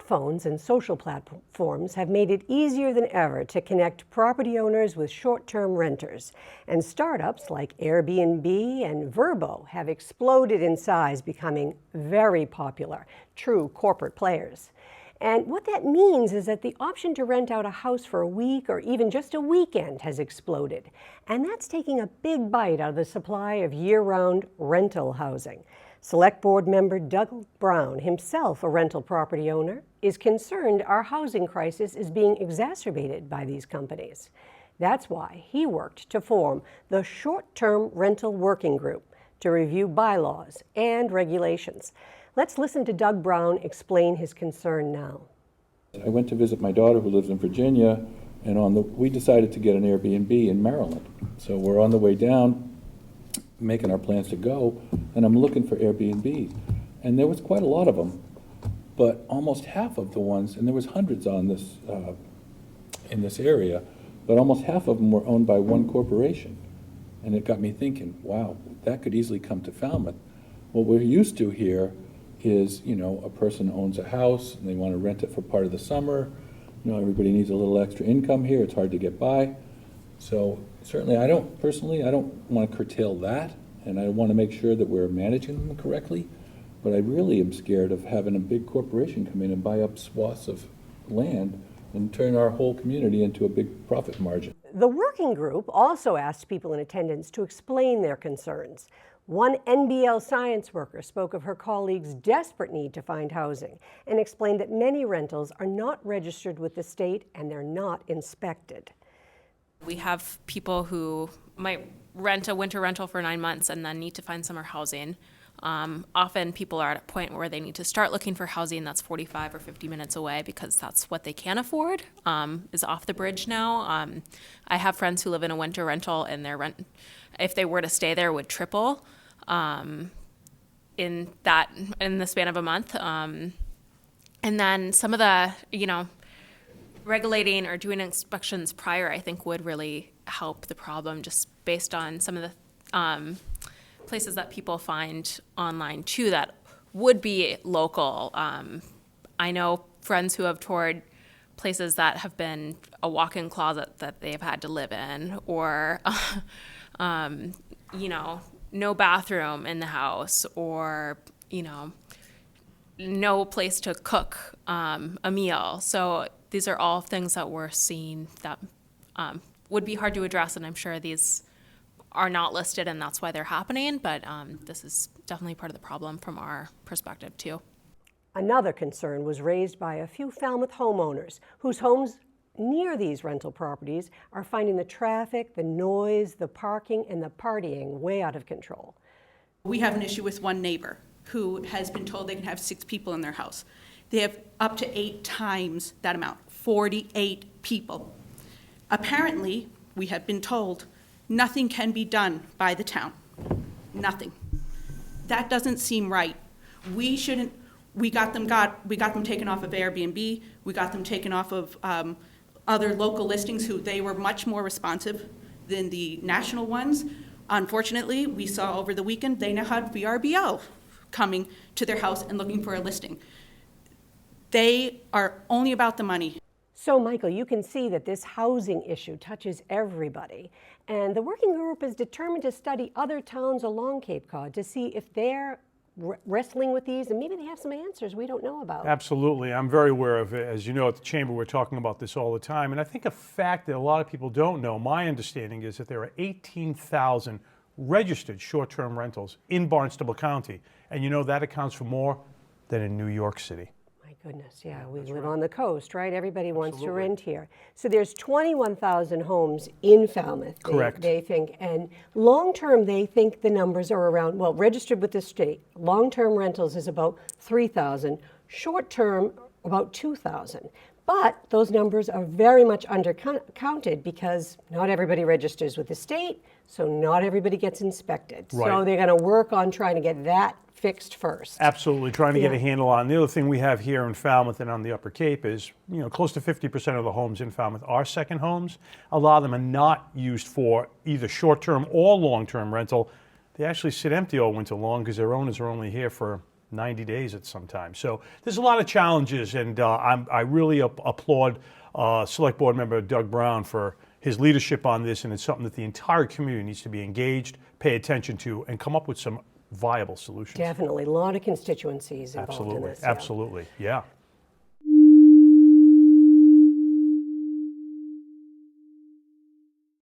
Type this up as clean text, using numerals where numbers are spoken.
Smartphones and social platforms have made it easier than ever to connect property owners with short-term renters. And startups like Airbnb and Vrbo have exploded in size, becoming very popular, true corporate players. And what that means is that the option to rent out a house for a week or even just a weekend has exploded. And that's taking a big bite out of the supply of year-round rental housing. Select Board member Doug Brown, himself a rental property owner, is concerned our housing crisis is being exacerbated by these companies. That's why he worked to form the Short-Term Rental Working Group to review bylaws and regulations. Let's listen to Doug Brown explain his concern now. I went to visit my daughter who lives in Virginia, and we decided to get an Airbnb in Maryland. So we're on the way down, making our plans to go, and I'm looking for Airbnbs. And there was quite a lot of them, but almost half of the ones, and there was hundreds on this in this area, but almost half of them were owned by one corporation. And it got me thinking, wow, that could easily come to Falmouth. What we're used to here is, a person owns a house and they want to rent it for part of the summer. Everybody needs a little extra income here. It's hard to get by. So certainly I don't want to curtail that, and I want to make sure that we're managing them correctly. But I really am scared of having a big corporation come in and buy up swaths of land and turn our whole community into a big profit margin. The working group also asked people in attendance to explain their concerns. One NBL science worker spoke of her colleagues' desperate need to find housing and explained that many rentals are not registered with the state and they're not inspected. We have people who might rent a winter rental for 9 months and then need to find summer housing. Often people are at a point where they need to start looking for housing that's 45 or 50 minutes away because that's what they can afford, is off the bridge now. I have friends who live in a winter rental and their rent, if they were to stay there, would triple in the span of a month. And then some of the, regulating or doing inspections prior, I think, would really help the problem, just based on some of the places that people find online too that would be local. I know friends who have toured places that have been a walk-in closet that they've had to live in, or no bathroom in the house, or no place to cook a meal. So these are all things that we're seeing that would be hard to address, and I'm sure these are not listed and that's why they're happening, but this is definitely part of the problem from our perspective too. Another concern was raised by a few Falmouth homeowners whose homes near these rental properties are finding the traffic, the noise, the parking, and the partying way out of control. We have an issue with one neighbor who has been told they can have 6 people in their house. They have up to 8 times that amount, 48 people. Apparently, we have been told nothing can be done by the town. Nothing. That doesn't seem right. We got them taken off of Airbnb. We got them taken off of other local listings who they were much more responsive than the national ones. Unfortunately, we saw over the weekend they now had VRBO coming to their house and looking for a listing. They are only about the money. So, Michael, you can see that this housing issue touches everybody. And the working group is determined to study other towns along Cape Cod to see if they're wrestling with these, and maybe they have some answers we don't know about. Absolutely. I'm very aware of it. As you know, at the Chamber, we're talking about this all the time. And I think a fact that a lot of people don't know, my understanding is that there are 18,000 registered short-term rentals in Barnstable County. And that accounts for more than in New York City. Goodness, yeah, we live on the coast, right? Everybody wants to rent here. So there's 21,000 homes in Falmouth, correct, they think. And long-term, they think the numbers are around, registered with the state. Long-term rentals is about 3,000. Short-term, about 2,000. But those numbers are very much undercounted because not everybody registers with the state, so not everybody gets inspected. Right. So they're going to work on trying to get that fixed first. Absolutely, trying to get a handle on. The other thing we have here in Falmouth and on the Upper Cape is, close to 50% of the homes in Falmouth are second homes. A lot of them are not used for either short-term or long-term rental. They actually sit empty all winter long because their owners are only here for 90 days at some time. So there's a lot of challenges, and I really applaud Select Board Member Doug Brown for his leadership on this, and it's something that the entire community needs to be engaged, pay attention to, and come up with some viable solutions. Definitely, a lot of constituencies involved in Absolutely, this. Yeah. absolutely, yeah.